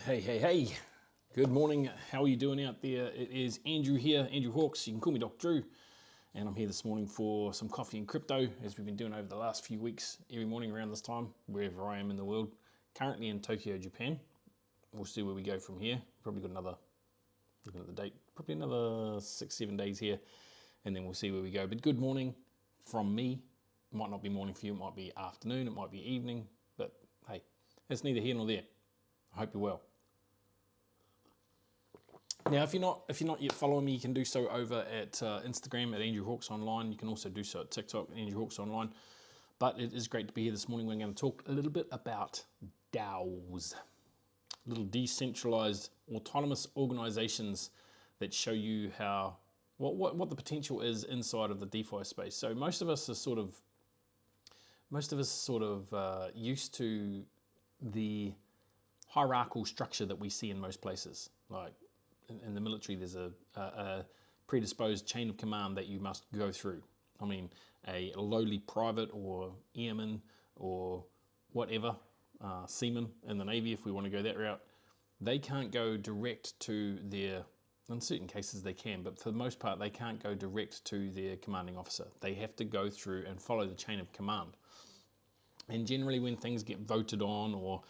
Hey. Good morning. How are you doing out there? It is Andrew here, Andrew Hawks. You can call me Doc Drew. And I'm here this morning for some coffee and crypto, as we've been doing over the last few weeks, every morning around this time, wherever I am in the world. Currently in Tokyo, Japan. We'll see where we go from here. Probably got another, looking at the date, probably another 6-7 days here. And then we'll see where we go. But good morning from me. It might not be morning for you, it might be afternoon, it might be evening. But hey, it's neither here nor there. I hope you're well. Now, if you're not yet following me, you can do so over at Instagram at Andrew Hawks Online. You can also do so at TikTok at Andrew Hawks Online. But it is great to be here this morning. We're going to talk a little bit about DAOs, little decentralized autonomous organizations that show you how what the potential is inside of the DeFi space. So most of us are sort of used to the hierarchical structure that we see in most places. Like in the military, there's a predisposed chain of command that you must go through. I mean, a lowly private or airman or whatever, seaman in the Navy, if we want to go that route, they can't go direct to their, in certain cases they can, but for the most part, they can't go direct to their commanding officer. They have to go through and follow the chain of command. And generally when things get voted on, or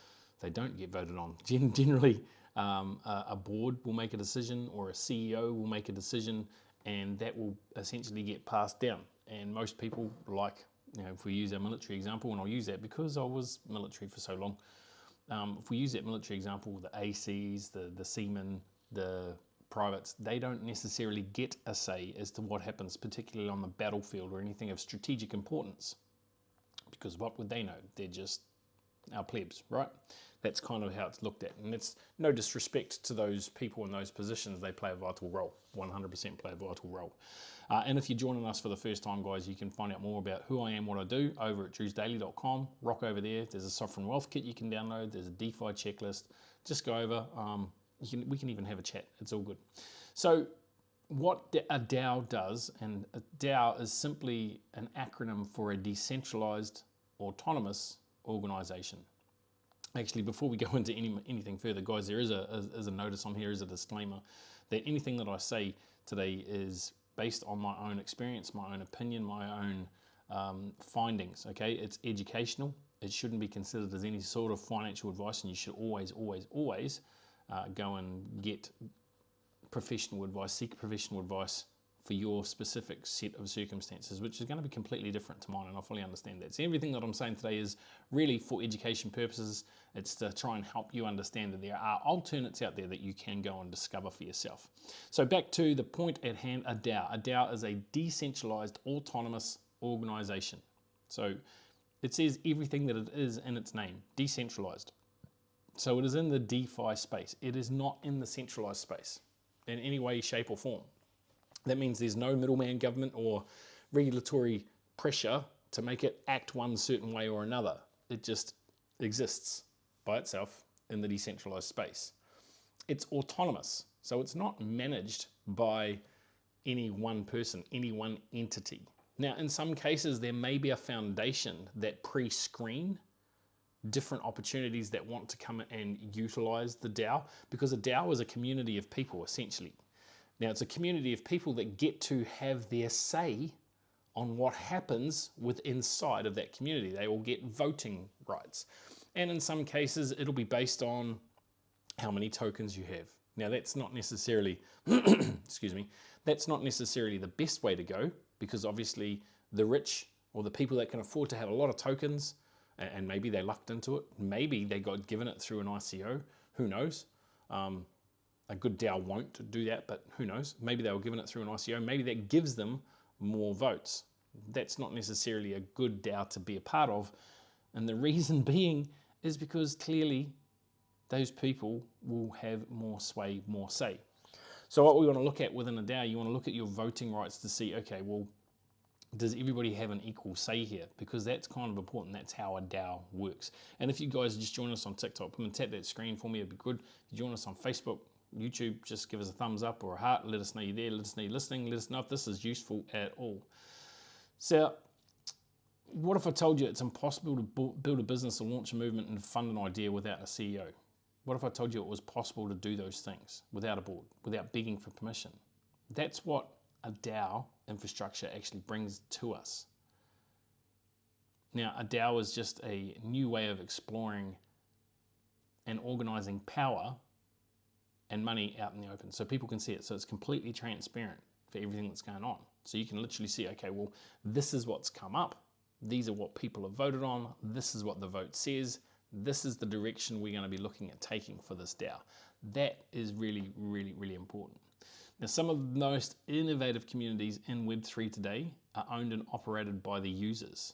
they don't get voted on, generally a board will make a decision or a CEO will make a decision, and that will essentially get passed down. And most people, like, if we use our military example, and I'll use that because I was military for so long, if we use that military example, the ACs, the seamen, the privates, they don't necessarily get a say as to what happens, particularly on the battlefield or anything of strategic importance. Because what would they know? They're just our plebs, right? That's kind of how it's looked at. And it's no disrespect to those people in those positions. They play a vital role, 100% play a vital role. And if you're joining us for the first time, guys, you can find out more about who I am, what I do, over at drewsdaily.com. Rock over there. There's a sovereign wealth kit you can download. There's a DeFi checklist. Just go over. We can even have a chat. It's all good. So what a DAO does, and a DAO is simply an acronym for a decentralized autonomous organization. Actually, before we go into anything further, guys, there is a notice on here, is a disclaimer, that anything that I say today is based on my own experience, my own opinion, my own findings, okay? It's educational. It shouldn't be considered as any sort of financial advice, and you should always go and get professional advice, seek professional advice for your specific set of circumstances, which is going to be completely different to mine, and I fully understand that. So everything that I'm saying today is really for education purposes. It's to try and help you understand that there are alternates out there that you can go and discover for yourself. So back to the point at hand, a DAO. A DAO is a decentralized autonomous organization. So it says everything that it is in its name, decentralized. So it is in the DeFi space. It is not in the centralized space in any way, shape or form. That means there's no middleman government or regulatory pressure to make it act one certain way or another. It just exists by itself in the decentralized space. It's autonomous, so it's not managed by any one person, any one entity. Now, in some cases, there may be a foundation that pre-screen different opportunities that want to come and utilize the DAO, because a DAO is a community of people, essentially. Now, it's a community of people that get to have their say on what happens inside of that community. They all get voting rights. And in some cases, it'll be based on how many tokens you have. Now, that's not necessarily, excuse me, that's not necessarily the best way to go, because obviously the rich or the people that can afford to have a lot of tokens, and maybe they lucked into it, maybe they got given it through an ICO, who knows? A good DAO won't do that, but who knows? Maybe they were given it through an ICO. Maybe that gives them more votes. That's not necessarily a good DAO to be a part of. And the reason being is because clearly those people will have more sway, more say. So what we want to look at within a DAO, you want to look at your voting rights to see, okay, well, does everybody have an equal say here? Because that's kind of important. That's how a DAO works. And if you guys just join us on TikTok, come and tap that screen for me, it'd be good. If you join us on Facebook, YouTube, just give us a thumbs up or a heart. Let us know you're there. Let us know you're listening. Let us know if this is useful at all. So what if I told you it's impossible to build a business or launch a movement and fund an idea without a CEO? What if I told you it was possible to do those things without a board, without begging for permission? That's what a DAO infrastructure actually brings to us. Now, a DAO is just a new way of exploring and organizing power and money out in the open so people can see it. So it's completely transparent for everything that's going on. So you can literally see, okay, well, this is what's come up. These are what people have voted on. This is what the vote says. This is the direction we're going to be looking at taking for this DAO. That is really, really, really important. Now, some of the most innovative communities in Web3 today are owned and operated by the users.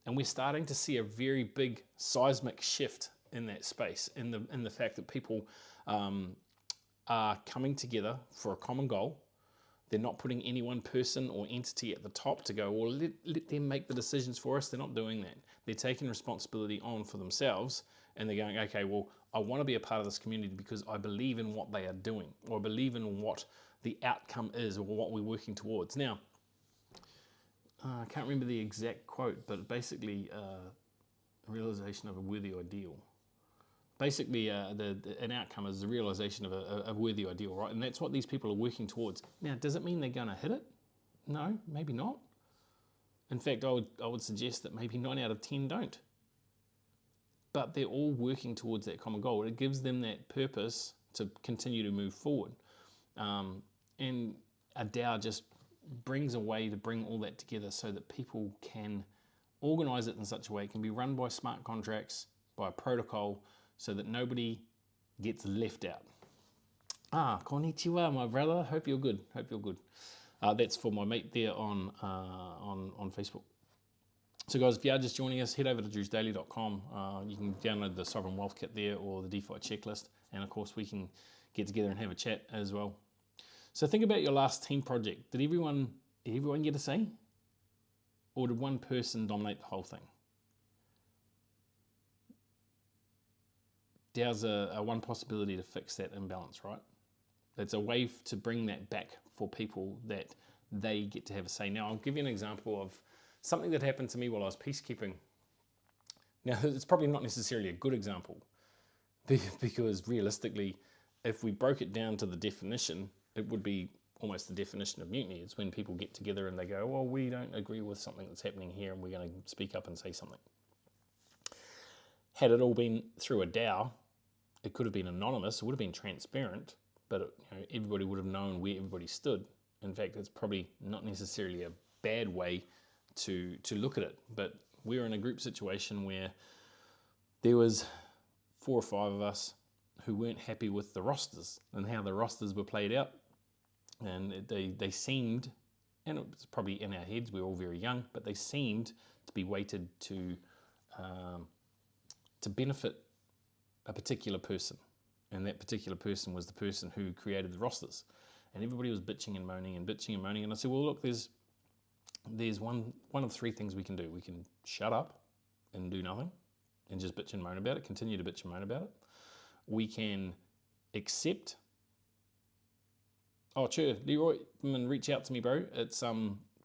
And we're starting to see a very big seismic shift in that space, in the fact that people are coming together for a common goal. They're not putting any one person or entity at the top to go, well, let them make the decisions for us. They're not doing that. They're taking responsibility on for themselves, and they're going, okay, well, I want to be a part of this community because I believe in what they are doing, or I believe in what the outcome is, or what we're working towards. Now, I can't remember the exact quote, but basically a realization of a worthy ideal. Basically, an outcome is the realization of a worthy ideal, right? And that's what these people are working towards. Now, does it mean they're going to hit it? No, maybe not. In fact, I would suggest that maybe 9 out of 10 don't. But they're all working towards that common goal. It gives them that purpose to continue to move forward. And a DAO just brings a way to bring all that together so that people can organize it in such a way it can be run by smart contracts, by a protocol, so that nobody gets left out. Konnichiwa, my brother. Hope you're good. Hope you're good. That's for my mate there on Facebook. So guys, if you are just joining us, head over to drewsdaily.com. You can download the Sovereign Wealth Kit there or the DeFi checklist. And of course, we can get together and have a chat as well. So think about your last team project. Did everyone get a say? Or did one person dominate the whole thing? DAO's a one possibility to fix that imbalance, right? It's a way to bring that back for people that they get to have a say. Now, I'll give you an example of something that happened to me while I was peacekeeping. Now, it's probably not necessarily a good example because realistically, if we broke it down to the definition, it would be almost the definition of mutiny. It's when people get together and they go, well, we don't agree with something that's happening here and we're going to speak up and say something. Had it all been through a DAO, it could have been anonymous, it would have been transparent, but everybody would have known where everybody stood. In fact, it's probably not necessarily a bad way to look at it, but we're in a group situation where there was 4 or 5 of us who weren't happy with the rosters and how the rosters were played out. And they seemed, and it was probably in our heads, we were all very young, but they seemed to be weighted to benefit a particular person. And that particular person was the person who created the rosters. And everybody was bitching and moaning and bitching and moaning. And I said, well, look, there's one of 3 things we can do. We can shut up and do nothing and just bitch and moan about it, continue to bitch and moan about it. We can accept. Oh, sure, Leroy, reach out to me, bro. It's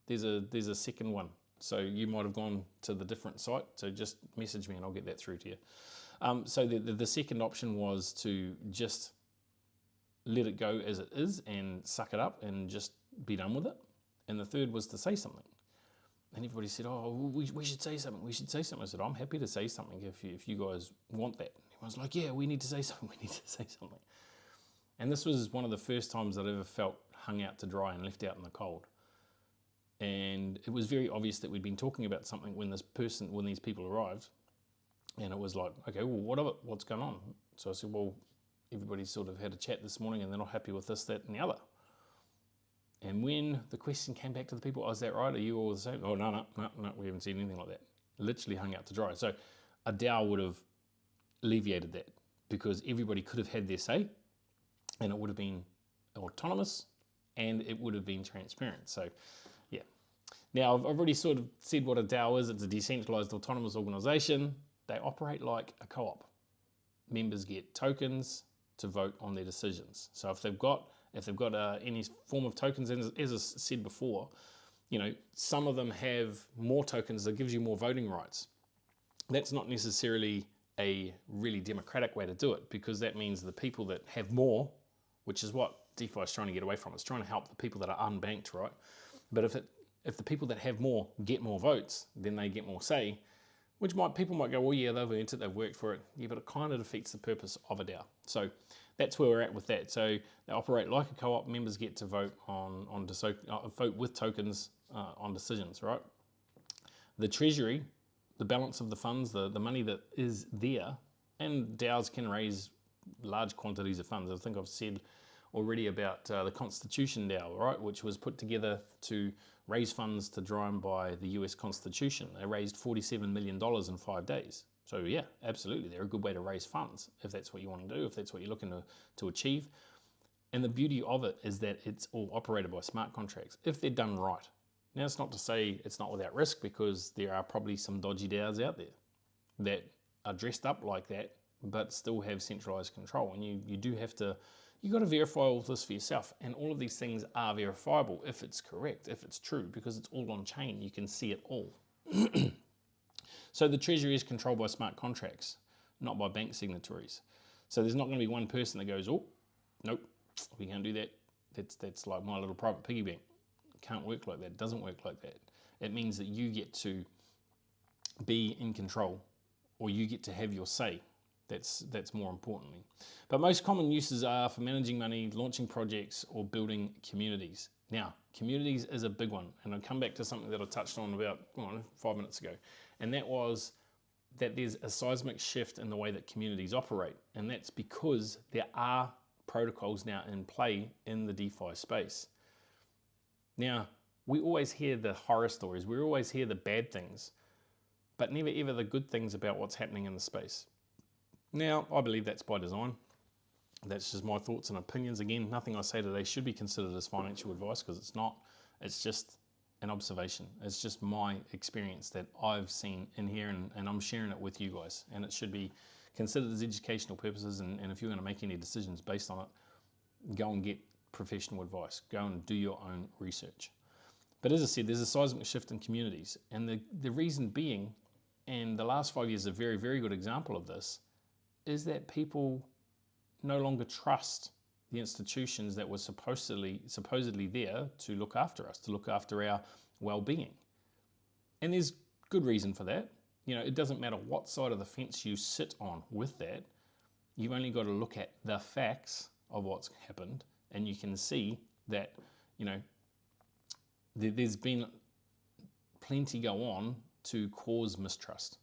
there's a second one. So you might have gone to the different site. So just message me and I'll get that through to you. So the second option was to just let it go as it is and suck it up and just be done with it. And the third was to say something. And everybody said, oh, we should say something. We should say something. I said, I'm happy to say something if you guys want that. Everyone's like, yeah, we need to say something. We need to say something. And this was one of the first times that I ever felt hung out to dry and left out in the cold. And it was very obvious that we'd been talking about something when these people arrived. And it was like, okay, well, what of it? What's going on? So I said, well, everybody sort of had a chat this morning and they're not happy with this, that, and the other. And when the question came back to the people, oh, is that right? Are you all the same? Oh, no, we haven't seen anything like that. Literally hung out to dry. So a DAO would have alleviated that because everybody could have had their say and it would have been autonomous and it would have been transparent. So, yeah. Now, I've already sort of said what a DAO is. It's a decentralized autonomous organization. They operate like a co-op. Members get tokens to vote on their decisions. So if they've got any form of tokens, as I said before, some of them have more tokens that gives you more voting rights. That's not necessarily a really democratic way to do it, because that means the people that have more, which is what DeFi is trying to get away from. It's trying to help the people that are unbanked, right? But if the people that have more get more votes, then they get more say, which people might go, well, yeah, they've earned it, they've worked for it. Yeah, but it kind of defeats the purpose of a DAO. So that's where we're at with that. So they operate like a co-op. Members get to vote vote with tokens on decisions, right? The treasury, the balance of the funds, the money that is there, and DAOs can raise large quantities of funds. I think I've said already about the Constitution DAO, right, which was put together to raise funds to drawn by the US Constitution. They raised $47 million in 5 days. So yeah, absolutely, they're a good way to raise funds if that's what you want to do, if that's what you're looking to achieve. And the beauty of it is that it's all operated by smart contracts, if they're done right. Now, it's not to say it's not without risk, because there are probably some dodgy DAOs out there that are dressed up like that, but still have centralized control. And you do have to, you got to verify all this for yourself. And all of these things are verifiable if it's correct, if it's true, because it's all on chain. You can see it all. So the treasury is controlled by smart contracts, not by bank signatories. So there's not going to be one person that goes, oh, nope, we can't do that. That's like my little private piggy bank. Can't work like that. It doesn't work like that. It means that you get to be in control, or you get to have your say. That's more importantly. But most common uses are for managing money, launching projects, or building communities. Now, communities is a big one, and I'll come back to something that I touched on about 5 minutes ago, and that was that there's a seismic shift in the way that communities operate, and that's because there are protocols now in play in the DeFi space. Now, we always hear the horror stories, we always hear the bad things, but never ever the good things about what's happening in the space. Now, I believe that's by design. That's just my thoughts and opinions. Again, nothing I say today should be considered as financial advice, because it's not. It's just an observation. It's just my experience that I've seen in here, and I'm sharing it with you guys. And it should be considered as educational purposes, and if you're going to make any decisions based on it, go and get professional advice. Go and do your own research. But as I said, there's a seismic shift in communities. And the reason being, and the last 5 years is a very, very good example of this, is that people no longer trust the institutions that were supposedly there to look after us, to look after our well-being. And there's good reason for that. You know, it doesn't matter what side of the fence you sit on with that. You've only got to look at the facts of what's happened, and you can see that, you know, there's been plenty go on to cause mistrust.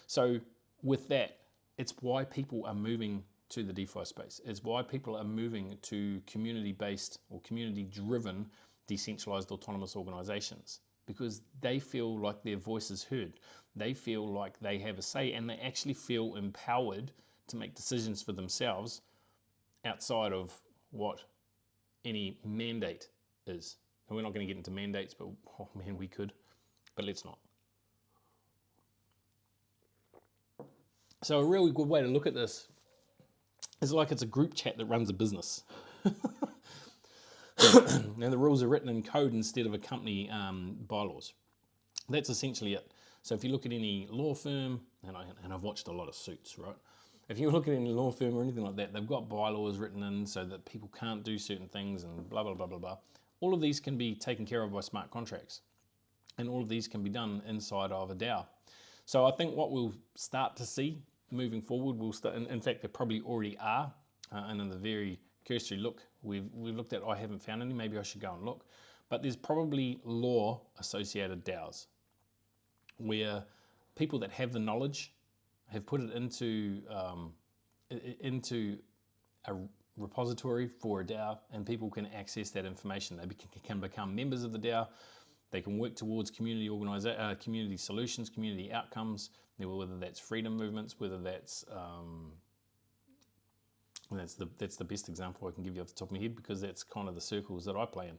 So with that, it's why people are moving to the DeFi space. It's why people are moving to community-based or community-driven decentralized autonomous organizations, because they feel like their voice is heard. They feel like they have a say, and they actually feel empowered to make decisions for themselves outside of what any mandate is. And we're not going to get into mandates, but oh man, we could, but let's not. So a really good way to look at this is like it's a group chat that runs a business. Now the rules are written in code instead of a company bylaws. That's essentially it. So if you look at any law firm, and I've watched a lot of Suits, right? If you look at any law firm or anything like that, they've got bylaws written in so that people can't do certain things and blah, blah, blah, blah, blah. All of these can be taken care of by smart contracts. And all of these can be done inside of a DAO. So I think what we'll start to see moving forward, in fact, there probably already are, and in the very cursory look we've looked at, I haven't found any, maybe I should go and look, but there's probably law associated DAOs where people that have the knowledge have put it into a repository for a DAO, and people can access that information. They can become members of the DAO. They can work towards community solutions, community outcomes, whether that's freedom movements, whether that's the best example I can give you off the top of my head, because that's kind of the circles that I play in.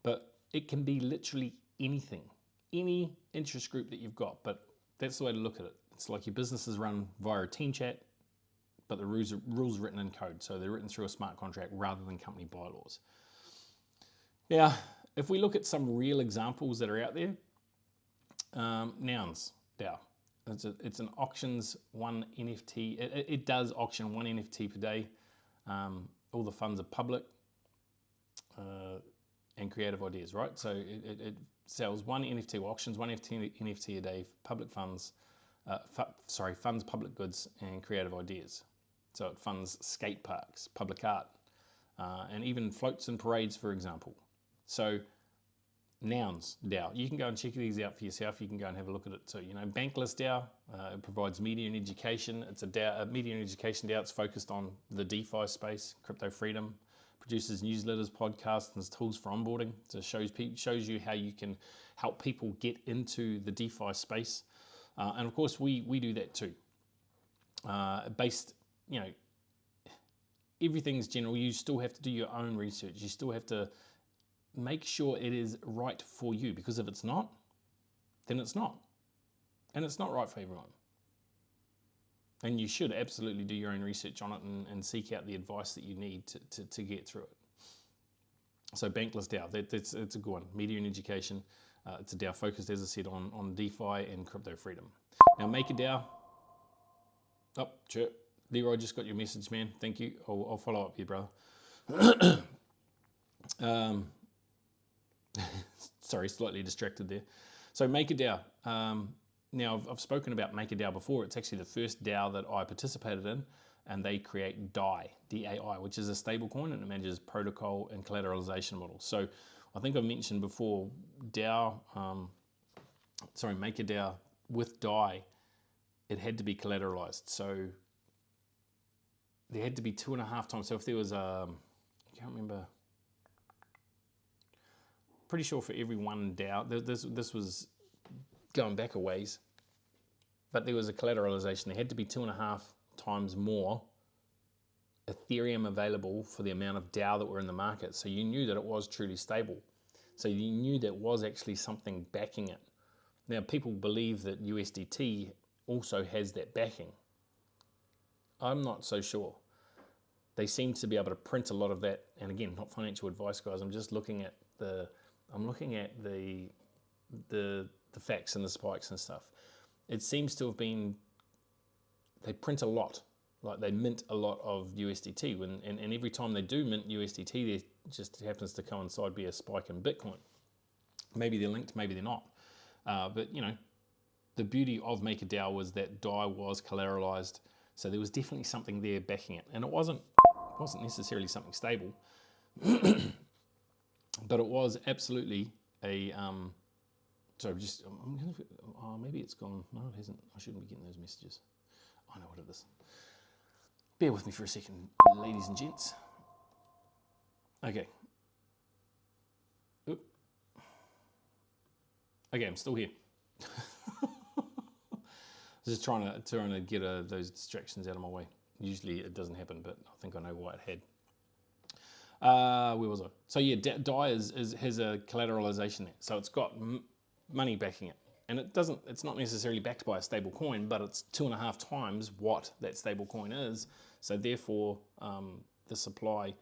But it can be literally anything, any interest group that you've got. But that's the way to look at it. It's like your business is run via a team chat, but the rules are written in code. So they're written through a smart contract rather than company bylaws. Now, if we look at some real examples that are out there, Nouns DAO. It's an auctions one NFT. It does auction one NFT per day. All the funds are public and creative ideas, right? So it sells one NFT, or auctions one NFT a day, public funds, funds public goods and creative ideas. So it funds skate parks, public art, and even floats and parades, for example. So Nouns DAO. You can go and check these out for yourself. You can go and have a look at it too. You know, Bankless DAO, it provides media and education. It's a DAO, a media and education DAO. It's focused on the DeFi space, crypto freedom. Produces newsletters, podcasts, and tools for onboarding. So it shows you how you can help people get into the DeFi space. And of course, we do that too. Based, you know, everything's general. You still have to do your own research. You still have to make sure it is right for you, because if it's not, then it's not. And it's not right for everyone. And you should absolutely do your own research on it and seek out the advice that you need to get through it. So Bankless DAO, it's a good one. Media and education. It's a DAO focused, as I said, on DeFi and crypto freedom. Now make a DAO. Oh, sure. Leroy, just got your message, man. Thank you. I'll follow up here, brother. Sorry, slightly distracted there. So make a DAO. Now, I've spoken about Make a DAO before. It's actually the first DAO that I participated in, and they create DAI, D-A-I, which is a stable coin, and it manages protocol and collateralization models. So I think I've mentioned before, Make a DAO with DAI, it had to be collateralized. So there had to be 2.5 times. So if there was I can't remember, pretty sure for every one DAO, this was going back a ways, but there was a collateralization. There had to be 2.5 times more Ethereum available for the amount of DAO that were in the market. So you knew that it was truly stable. So you knew there was actually something backing it. Now people believe that USDT also has that backing. I'm not so sure. They seem to be able to print a lot of that. And again, not financial advice, guys. I'm just looking at the facts and the spikes and stuff. It seems to have been, they print a lot, like they mint a lot of USDT, and every time they do mint USDT, there just happens to coincide be a spike in Bitcoin. Maybe they're linked, maybe they're not. But you know, the beauty of Make a DAO was that DAI was collateralized, so there was definitely something there backing it, and it wasn't necessarily something stable, but it was absolutely a so just, maybe it's gone. No, it hasn't. I shouldn't be getting those messages. I know what it is. Bear with me for a second, ladies and gents. Okay. Oop. Okay, I'm still here. Just trying to get those distractions out of my way. Usually it doesn't happen, but I think I know why it had. Where was I? So yeah, DAI has a collateralization there. So it's got money backing it. And it's not necessarily backed by a stable coin, but it's 2.5 times what that stable coin is. So therefore, the supply,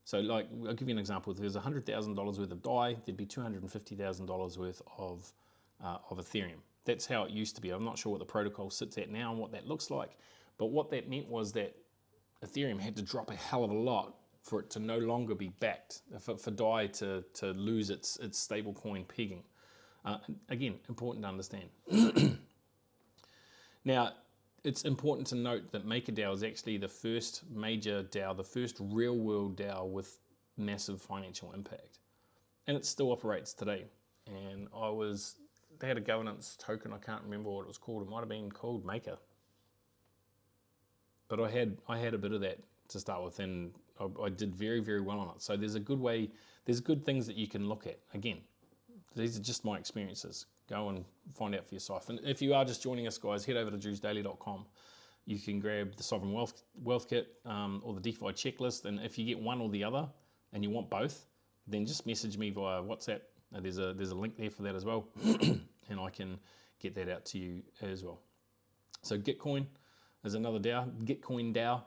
so like, I'll give you an example. If there's $100,000 worth of DAI, there'd be $250,000 worth of Ethereum. That's how it used to be. I'm not sure what the protocol sits at now and what that looks like, but what that meant was that Ethereum had to drop a hell of a lot for it to no longer be backed, for DAI to lose its stable coin pegging. Again, important to understand. Now, it's important to note that MakerDAO is actually the first major DAO, the first real world DAO with massive financial impact. And it still operates today. And they had a governance token, I can't remember what it was called. It might have been called Maker. But I had a bit of that to start with, and I did very, very well on it. So there's a good way, there's good things that you can look at. Again, these are just my experiences. Go and find out for yourself. And if you are just joining us, guys, head over to drewsdaily.com. You can grab the Sovereign Wealth Kit or the DeFi checklist. And if you get one or the other and you want both, then just message me via WhatsApp. There's a link there for that as well. And I can get that out to you as well. So Gitcoin is another DAO, Gitcoin DAO.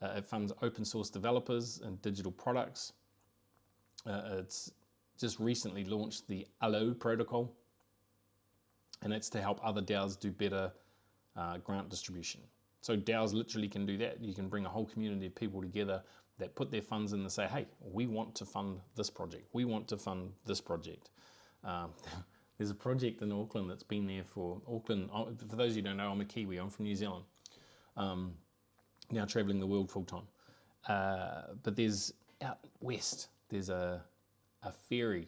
It funds open source developers and digital products. It's just recently launched the Allo protocol, and that's to help other DAOs do better grant distribution. So DAOs literally can do that. You can bring a whole community of people together that put their funds in and say, hey, we want to fund this project. We want to fund this project. There's a project in Auckland that's been there for Auckland. For those of you who don't know, I'm a Kiwi. I'm from New Zealand. Now traveling the world full time. But there's out west, there's a ferry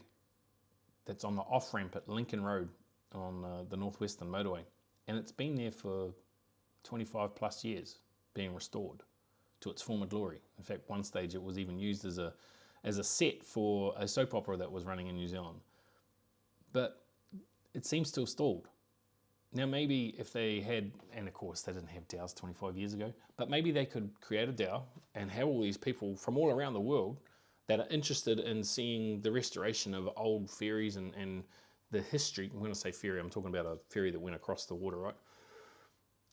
that's on the off-ramp at Lincoln Road on the Northwestern Motorway. And it's been there for 25 plus years being restored to its former glory. In fact, one stage it was even used as a set for a soap opera that was running in New Zealand. But it seems still stalled. Now maybe if they had, and of course they didn't have DAOs 25 years ago, but maybe they could create a DAO and have all these people from all around the world that are interested in seeing the restoration of old ferries and the history. When I say ferry, I'm talking about a ferry that went across the water, right?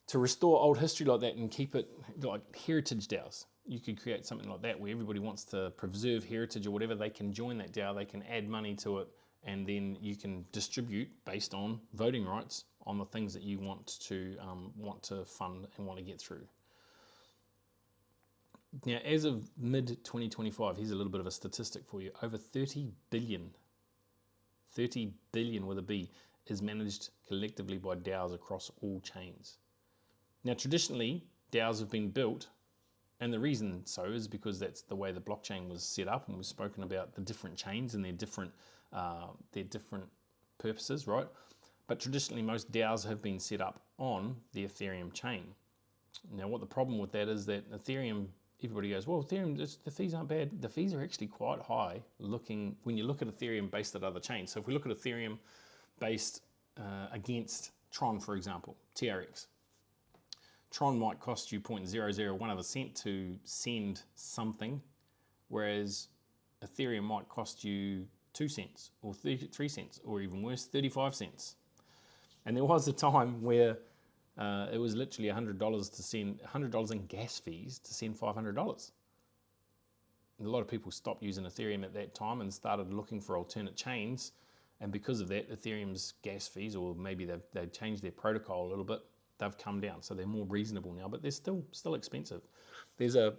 To restore old history like that and keep it like heritage DAOs. You could create something like that where everybody wants to preserve heritage or whatever. They can join that DAO, they can add money to it, and then you can distribute based on voting rights on the things that you want to fund and want to get through. Now, as of mid-2025, here's a little bit of a statistic for you. Over 30 billion with a B, is managed collectively by DAOs across all chains. Now, traditionally, DAOs have been built, and the reason so is because that's the way the blockchain was set up, and we've spoken about the different chains and their different purposes, right? But traditionally, most DAOs have been set up on the Ethereum chain. Now, what the problem with that is that Ethereum, everybody goes, well, Ethereum, the fees aren't bad. The fees are actually quite high when you look at Ethereum based at other chains. So if we look at Ethereum based against Tron, for example, TRX, Tron might cost you 0.001 of a cent to send something, whereas Ethereum might cost you 2 cents or 3 cents, or even worse, 35 cents. And there was a time where it was literally $100 to send, $100 in gas fees to send $500. A lot of people stopped using Ethereum at that time and started looking for alternate chains. And because of that, Ethereum's gas fees, or maybe they've changed their protocol a little bit, they've come down. So they're more reasonable now, but they're still expensive. There's a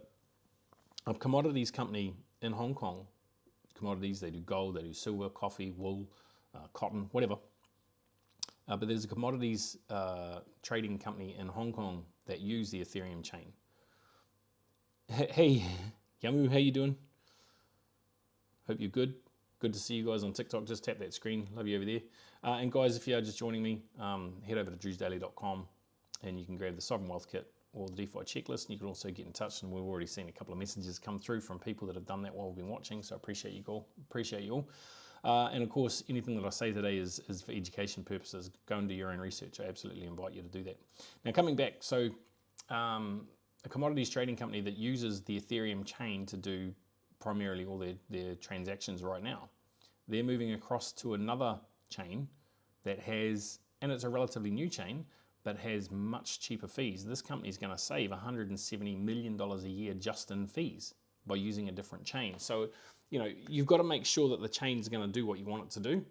commodities company in Hong Kong. Commodities, they do gold, they do silver, coffee, wool, cotton, whatever. But there's a commodities trading company in Hong Kong that use the Ethereum chain. Hey, Yamu, how you doing? Hope you're good. Good to see you guys on TikTok. Just tap that screen. Love you over there. And guys, if you are just joining me, head over to drewsdaily.com and you can grab the Sovereign Wealth Kit or the DeFi checklist. And you can also get in touch, and we've already seen a couple of messages come through from people that have done that while we've been watching. So I appreciate you all. And of course, anything that I say today is for education purposes. Go and do your own research. I absolutely invite you to do that. Now, coming back, so a commodities trading company that uses the Ethereum chain to do primarily all their transactions right now, they're moving across to another chain that has, and it's a relatively new chain, but has much cheaper fees. This company is going to save $170 million a year just in fees by using a different chain. So, you know, you've got to make sure that the chain is going to do what you want it to do.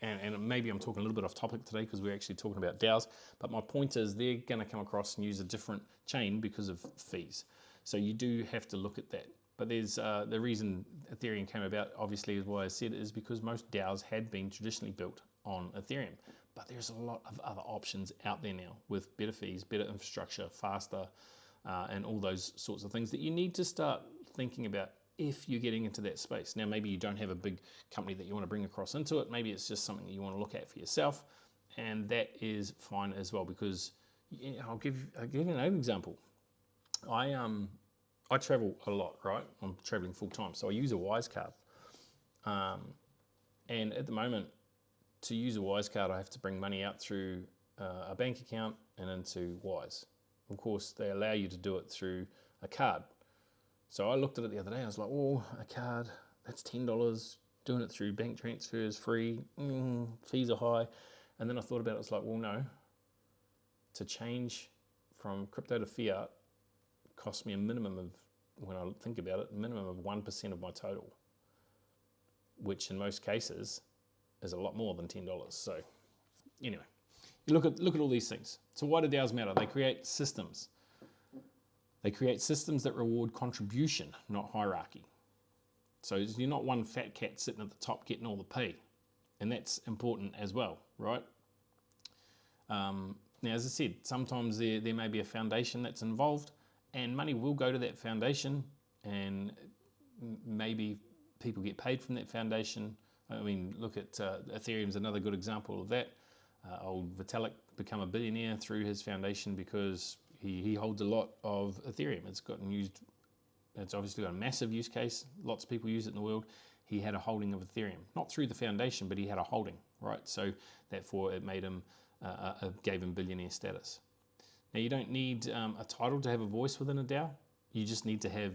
And maybe I'm talking a little bit off topic today because we're actually talking about DAOs, but my point is they're going to come across and use a different chain because of fees. So you do have to look at that. But there's the reason Ethereum came about, obviously, is why I said, is because most DAOs had been traditionally built on Ethereum. But there's a lot of other options out there now with better fees, better infrastructure, faster, and all those sorts of things that you need to start thinking about if you're getting into that space. Now, maybe you don't have a big company that you want to bring across into it. Maybe it's just something that you want to look at for yourself, and that is fine as well. Because I'll give you another example. I travel a lot, right? I'm traveling full time, so I use a Wise card. And at the moment, to use a Wise card, I have to bring money out through a bank account and into Wise. Of course, they allow you to do it through a card. So I looked at it the other day. I was like, oh, a card, that's $10. Doing it through bank transfer is free. Fees are high. And then I thought about it. It's like, well, no. To change from crypto to fiat cost me a minimum of, when I think about it, a minimum of 1% of my total, which in most cases is a lot more than $10. So anyway, You look at all these things. So why do DAOs matter? They create systems. They create systems that reward contribution, not hierarchy. So you're not one fat cat sitting at the top getting all the pay. And that's important as well, right? Now, as I said, sometimes there may be a foundation that's involved, and money will go to that foundation, and maybe people get paid from that foundation. I mean, look at Ethereum's another good example of that. Old Vitalik become a billionaire through his foundation because he holds a lot of Ethereum. It's gotten used. It's obviously got a massive use case. Lots of people use it in the world. He had a holding of Ethereum, not through the foundation, but he had a holding, right? So therefore, it made him gave him billionaire status. Now, you don't need a title to have a voice within a DAO. You just need to have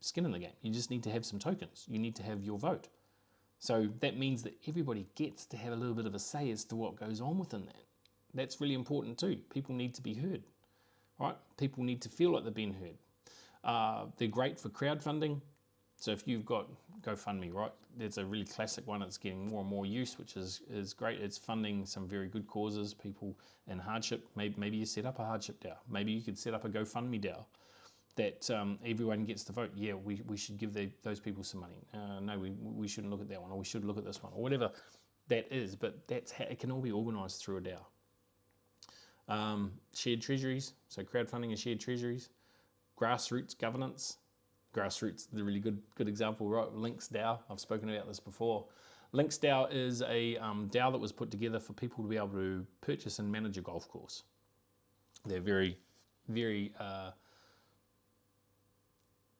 skin in the game. You just need to have some tokens. You need to have your vote. So that means that everybody gets to have a little bit of a say as to what goes on within that. That's really important too. People need to be heard, right? People need to feel like they're being heard. They're great for crowdfunding. So if you've got GoFundMe, right, that's a really classic one. It's getting more and more use, which is great. It's funding some very good causes, people in hardship. Maybe you set up a hardship DAO. Maybe you could set up a GoFundMe DAO that everyone gets to vote. Yeah, we should give those people some money. No, we shouldn't look at that one, or we should look at this one, or whatever that is. But that's how it can all be organised through a DAO. Shared treasuries, so crowdfunding and shared treasuries. Grassroots governance. Grassroots, the really good example, right? Links DAO, I've spoken about this before. Links DAO is a DAO that was put together for people to be able to purchase and manage a golf course. They're very, very,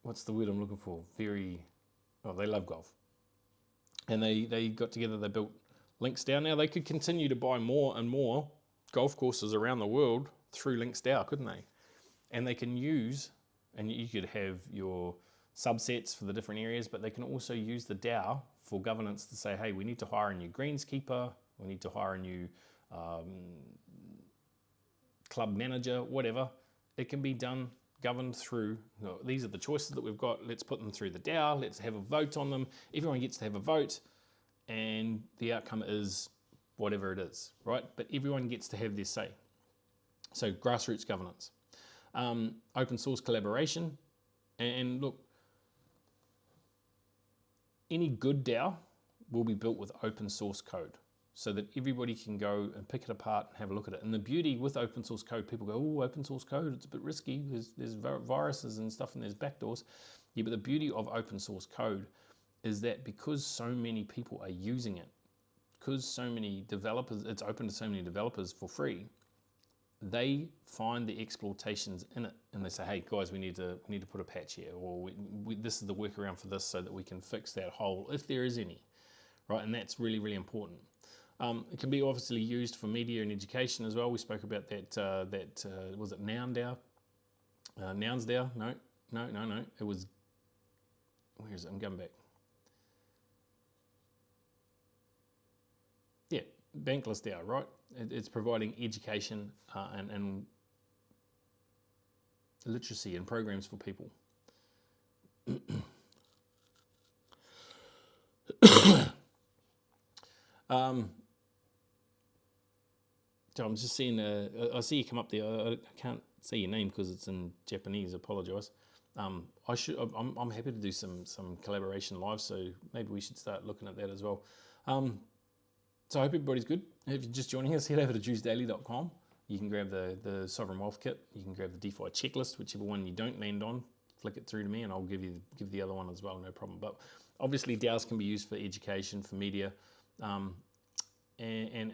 what's the word I'm looking for? They love golf. And they got together, they built Links DAO. Now they could continue to buy more and more golf courses around the world through Links DAO, couldn't they? And they can use, and you could have your subsets for the different areas, but they can also use the DAO for governance to say, hey, we need to hire a new greenskeeper, we need to hire a new club manager, whatever. It can be done, governed through, these are the choices that we've got, let's put them through the DAO, let's have a vote on them. Everyone gets to have a vote, and the outcome is whatever it is, right? But everyone gets to have their say. So grassroots governance. Open source collaboration, and look, any good DAO will be built with open source code so that everybody can go and pick it apart and have a look at it. And the beauty with open source code, people go, oh, open source code, it's a bit risky, there's viruses and stuff and there's backdoors. Yeah, but the beauty of open source code is that because so many people are using it, because so many developers, it's open to so many developers for free, they find the exploitations in it and they say, hey guys, we need to put a patch here, or this is the workaround for this so that we can fix that hole if there is any, right? And that's really, really important. It can be obviously used for media and education as well. We spoke about that, was it Noun DAO? Nouns DAO? No. It was, where is it? I'm going back. Yeah, Bankless DAO, right? It's providing education and literacy and programs for people. So I'm just seeing, I see you come up there. I can't say your name because it's in Japanese. I apologise. I'm happy to do some collaboration live, so maybe we should start looking at that as well. So I hope everybody's good. If you're just joining us, head over to juicedaily.com. You can grab the Sovereign Wealth Kit. You can grab the DeFi checklist, whichever one you don't land on. Flick it through to me and I'll give the other one as well, no problem. But obviously DAOs can be used for education, for media, and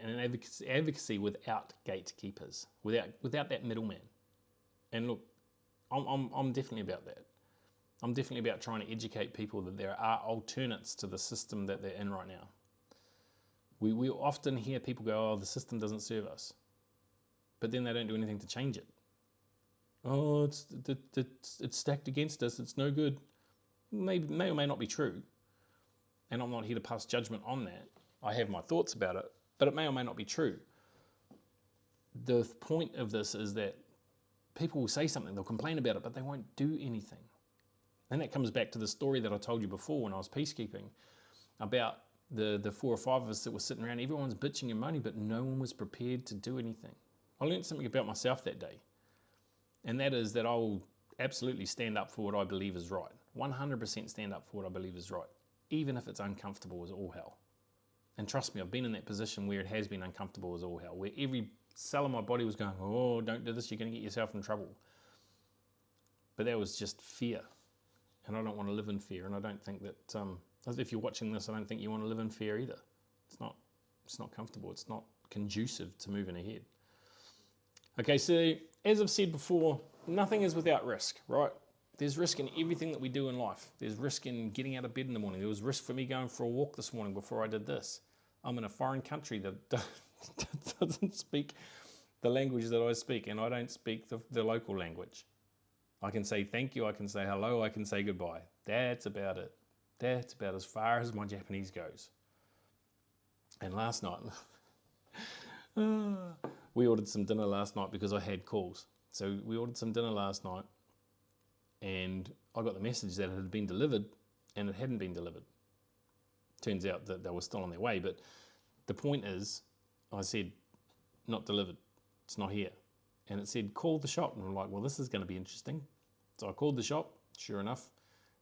advocacy without gatekeepers, without that middleman. And look, I'm definitely about that. I'm definitely about trying to educate people that there are alternates to the system that they're in right now. We often hear people go, oh, the system doesn't serve us. But then they don't do anything to change it. Oh, it's stacked against us, it's no good. May or may not be true. And I'm not here to pass judgment on that. I have my thoughts about it, but it may or may not be true. The point of this is that people will say something, they'll complain about it, but they won't do anything. And that comes back to the story that I told you before when I was peacekeeping about the 4 or 5 of us that were sitting around, everyone's bitching and moaning, but no one was prepared to do anything. I learned something about myself that day, and that is that I will absolutely stand up for what I believe is right. 100% stand up for what I believe is right, even if it's uncomfortable as all hell. And trust me, I've been in that position where it has been uncomfortable as all hell, where every cell in my body was going, oh, don't do this, you're going to get yourself in trouble. But that was just fear. And I don't want to live in fear. And I don't think that, if you're watching this, I don't think you want to live in fear either. It's not comfortable. It's not conducive to moving ahead. Okay, so as I've said before, nothing is without risk, right? There's risk in everything that we do in life. There's risk in getting out of bed in the morning. There was risk for me going for a walk this morning before I did this. I'm in a foreign country that doesn't speak the language that I speak, and I don't speak the local language. I can say thank you, I can say hello, I can say goodbye. That's about it. That's about as far as my Japanese goes. And last night, we ordered some dinner last night because I had calls. So we ordered some dinner last night, and I got the message that it had been delivered, and it hadn't been delivered. Turns out that they were still on their way, but the point is, I said, not delivered, it's not here. And it said, call the shop. And I'm like, well, this is going to be interesting. So I called the shop. Sure enough,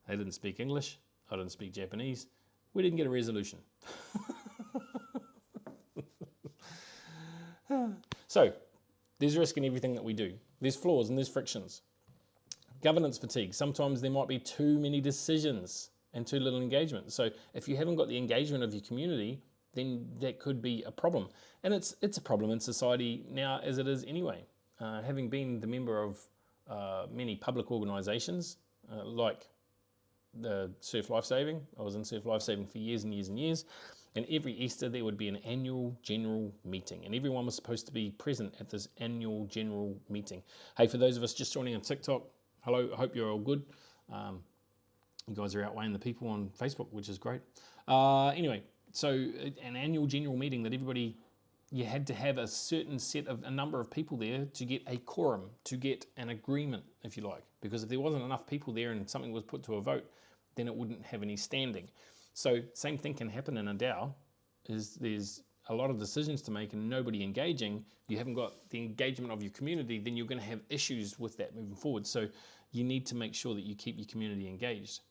they didn't speak English. I didn't speak Japanese. We didn't get a resolution. So there's risk in everything that we do. There's flaws and there's frictions. Governance fatigue. Sometimes there might be too many decisions and too little engagement. So if you haven't got the engagement of your community, then that could be a problem. And it's a problem in society now as it is anyway. Having been the member of many public organisations like the Surf Lifesaving, I was in Surf Lifesaving for years and years and years, and every Easter there would be an annual general meeting, and everyone was supposed to be present at this annual general meeting. Hey, for those of us just joining on TikTok, hello, I hope you're all good. You guys are outweighing the people on Facebook, which is great. Anyway, so an annual general meeting that everybody, you had to have a certain set of a number of people there to get a quorum, to get an agreement, if you like. Because if there wasn't enough people there and something was put to a vote, then it wouldn't have any standing. So same thing can happen in a DAO, is there's a lot of decisions to make and nobody engaging. You haven't got the engagement of your community, then you're going to have issues with that moving forward. So you need to make sure that you keep your community engaged.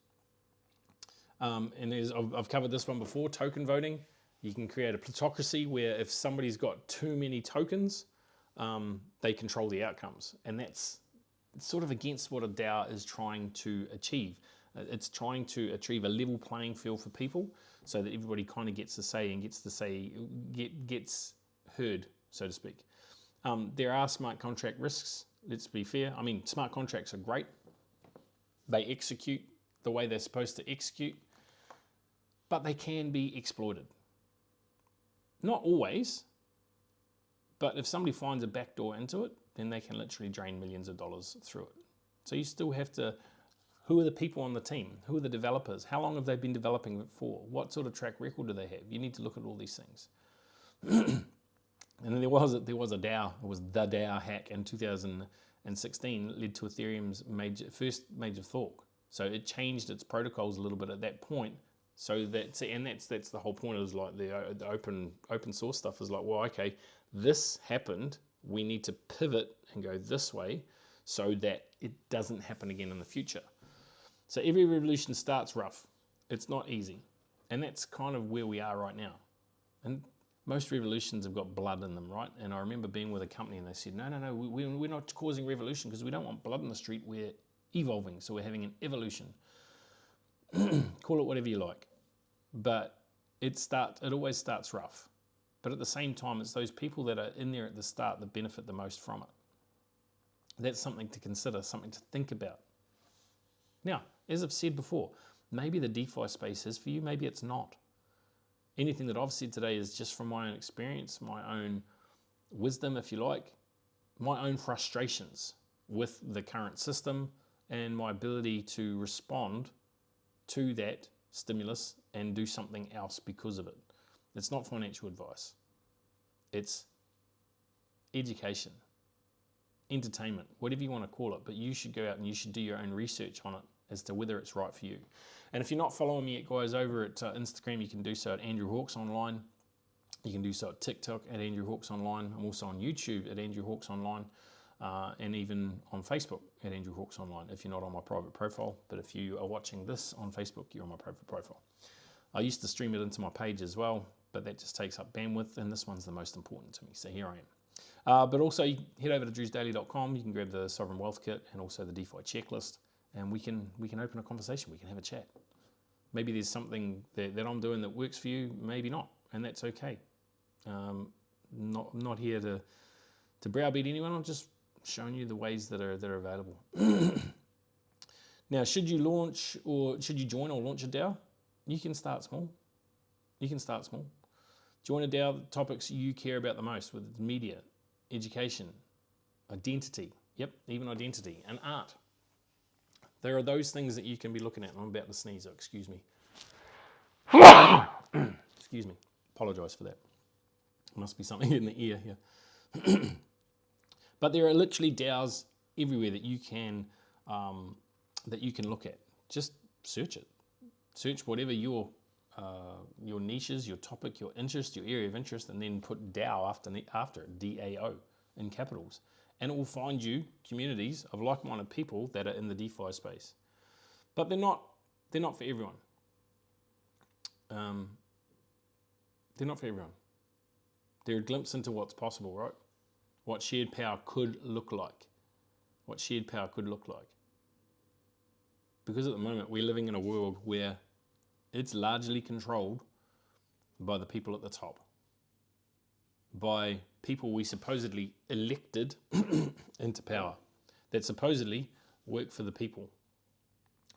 And I've covered this one before, token voting. You can create a plutocracy where if somebody's got too many tokens, they control the outcomes. And that's sort of against what a DAO is trying to achieve. It's trying to achieve a level playing field for people so that everybody kind of gets to say and gets heard, so to speak. There are smart contract risks, let's be fair. I mean, smart contracts are great. They execute the way they're supposed to execute, but they can be exploited. Not always, but if somebody finds a backdoor into it, then they can literally drain millions of dollars through it. So you still have to, who are the people on the team? Who are the developers? How long have they been developing it for? What sort of track record do they have? You need to look at all these things. And then there was a DAO, it was the DAO hack in 2016, led to Ethereum's first major fork. So it changed its protocols a little bit at that point. So that's the whole point, is like the open source stuff is like, well, okay, this happened. We need to pivot and go this way so that it doesn't happen again in the future. So every revolution starts rough. It's not easy. And that's kind of where we are right now. And most revolutions have got blood in them, right? And I remember being with a company and they said, no, we're not causing revolution because we don't want blood in the street. We're evolving, so we're having an evolution. Call it whatever you like. But it always starts rough. But at the same time, it's those people that are in there at the start that benefit the most from it. That's something to consider, something to think about. Now, as I've said before, maybe the DeFi space is for you, maybe it's not. Anything that I've said today is just from my own experience, my own wisdom, if you like, my own frustrations with the current system and my ability to respond to that stimulus and do something else because of it. It's not financial advice. It's education, entertainment, whatever you want to call it, but you should go out and you should do your own research on it as to whether it's right for you. And if you're not following me yet, guys, over at Instagram, you can do so at Andrew Hawks Online. You can do so at TikTok at Andrew Hawks Online. I'm also on YouTube at Andrew Hawks Online, and even on Facebook at Andrew Hawks Online if you're not on my private profile. But if you are watching this on Facebook, you're on my private profile. I used to stream it into my page as well, but that just takes up bandwidth, and this one's the most important to me, so here I am. But also, you head over to drewsdaily.com, you can grab the Sovereign Wealth Kit and also the DeFi checklist, and we can open a conversation, we can have a chat. Maybe there's something that I'm doing that works for you, maybe not, and that's okay. Not here to browbeat anyone, I'm just showing you the ways that are available. Now, should you launch, or should you join or launch a DAO? You can start small. You can start small. Join a DAO, the topics you care about the most, with media, education, identity, yep, even identity, and art. There are those things that you can be looking at. I'm about to sneeze, so excuse me. Excuse me. Apologise for that. Must be something in the ear here. But there are literally DAOs everywhere that you can look at. Just search it. Search whatever your niche is, your topic, your interest, your area of interest, and then put DAO after it, DAO in capitals. And it will find you communities of like-minded people that are in the DeFi space. But they're not for everyone. They're not for everyone. They're a glimpse into what's possible, right? What shared power could look like. What shared power could look like. Because at the moment we're living in a world where it's largely controlled by the people at the top. By people we supposedly elected into power. That supposedly work for the people.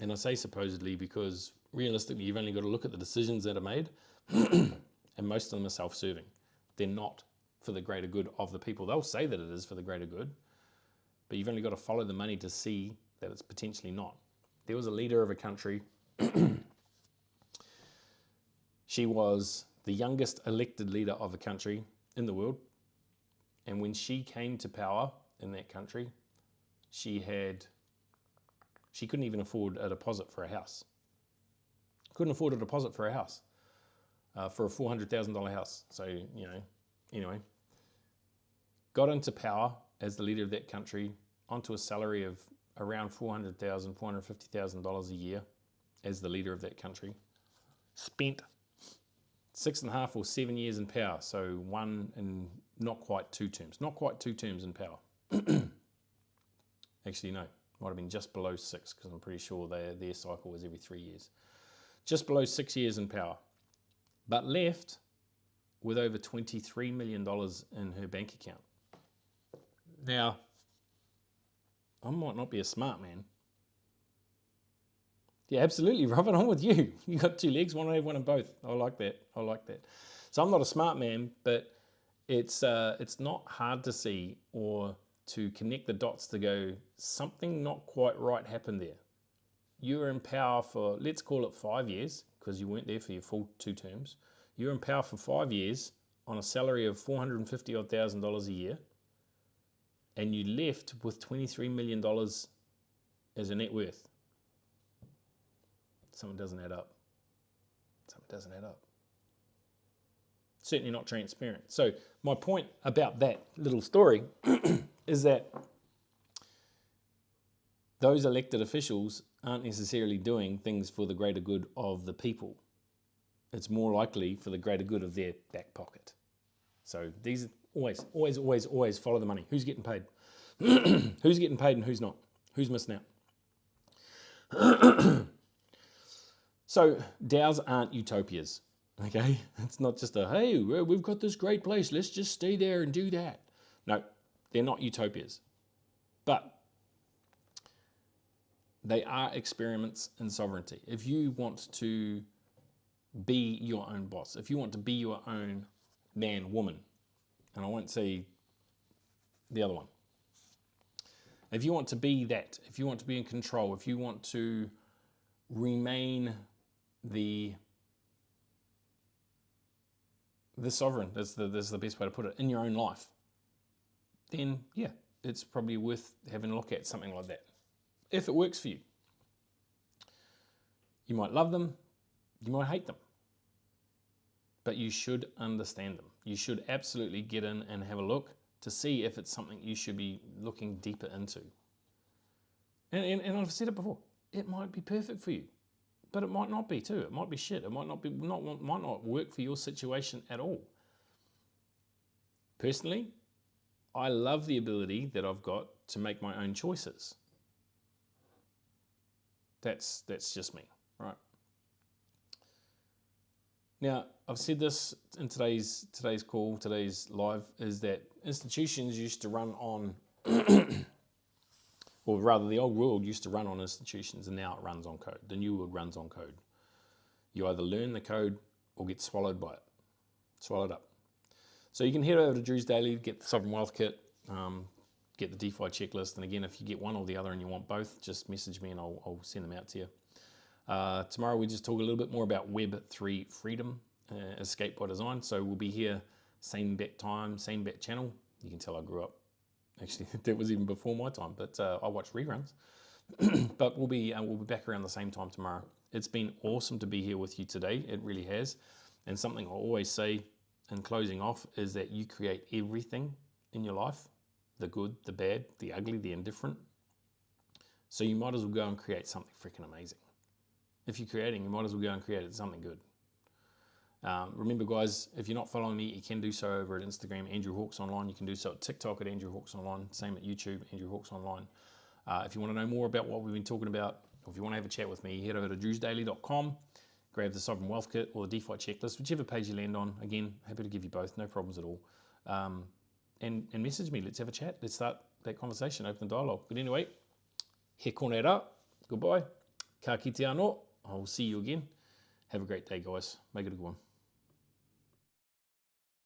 And I say supposedly because realistically you've only got to look at the decisions that are made and most of them are self-serving. They're not for the greater good of the people. They'll say that it is for the greater good, but you've only got to follow the money to see that it's potentially not. There was a leader of a country. She was the youngest elected leader of a country in the world. And when she came to power in that country, she couldn't even afford a deposit for a house. Couldn't afford a deposit for a house, for a $400,000 house. So, anyway, got into power as the leader of that country onto a salary of around $400,000, $450,000 a year as the leader of that country. Spent 6.5 or 7 years in power, so 1 and not quite 2 terms. Not quite 2 terms in power. Actually, no, might have been just below 6 because I'm pretty sure their cycle was every 3 years. Just below 6 years in power, but left with over $23 million in her bank account. Now, I might not be a smart man. Yeah, absolutely, Robin, I'm with you. You got 2 legs, why not have one of both? I like that. So I'm not a smart man, but it's not hard to see or to connect the dots to go, something not quite right happened there. You were in power for, let's call it 5 years, because you weren't there for your full 2 terms. You were in power for 5 years on a salary of $450,000 a year, and you left with $23 million as a net worth. Something doesn't add up. Certainly not transparent. So my point about that little story is that those elected officials aren't necessarily doing things for the greater good of the people. It's more likely for the greater good of their back pocket. So these always follow the money. Who's getting paid? Who's getting paid and who's not? Who's missing out? So DAOs aren't utopias, okay? It's not just a, hey, we've got this great place, let's just stay there and do that. No, they're not utopias. But they are experiments in sovereignty. If you want to be your own boss, if you want to be your own man, woman, and I won't say the other one. If you want to be that, if you want to be in control, if you want to remain the sovereign, that's the best way to put it, in your own life, then yeah, it's probably worth having a look at something like that, if it works for you. You might love them, you might hate them, but you should understand them. You should absolutely get in and have a look to see if it's something you should be looking deeper into. And I've said it before, it might be perfect for you, but it might not be too. It might be shit. It might not work for your situation at all. Personally, I love the ability that I've got to make my own choices. That's just me, right? Now, I've said this in today's call, today's live, is that institutions used to run on, or rather the old world used to run on institutions, and now it runs on code. The new world runs on code. You either learn the code or get swallowed by it, swallowed up. So you can head over to Drew's Daily, get the Sovereign Wealth Kit, get the DeFi checklist. And again, if you get one or the other and you want both, just message me and I'll send them out to you. Tomorrow we just talk a little bit more about Web3 freedom, escape by design. So we'll be here, same bat time, same bat channel. You can tell I grew up. Actually, that was even before my time, but I watch reruns. But we'll be back around the same time tomorrow. It's been awesome to be here with you today. It really has. And something I always say in closing off is that you create everything in your life, the good, the bad, the ugly, the indifferent. So you might as well go and create something freaking amazing. If you're creating, you might as well go and create something good. Remember, guys, if you're not following me, you can do so over at Instagram, Andrew Hawks Online. You can do so at TikTok at Andrew Hawks Online. Same at YouTube, Andrew Hawks Online. If you want to know more about what we've been talking about, or if you want to have a chat with me, head over to drewsdaily.com, grab the Sovereign Wealth Kit or the DeFi checklist, whichever page you land on. Again, happy to give you both, no problems at all. And message me. Let's have a chat. Let's start that conversation, open the dialogue. But anyway, he konera. Goodbye. Ka kite anō. I'll see you again. Have a great day, guys. Make it a good one.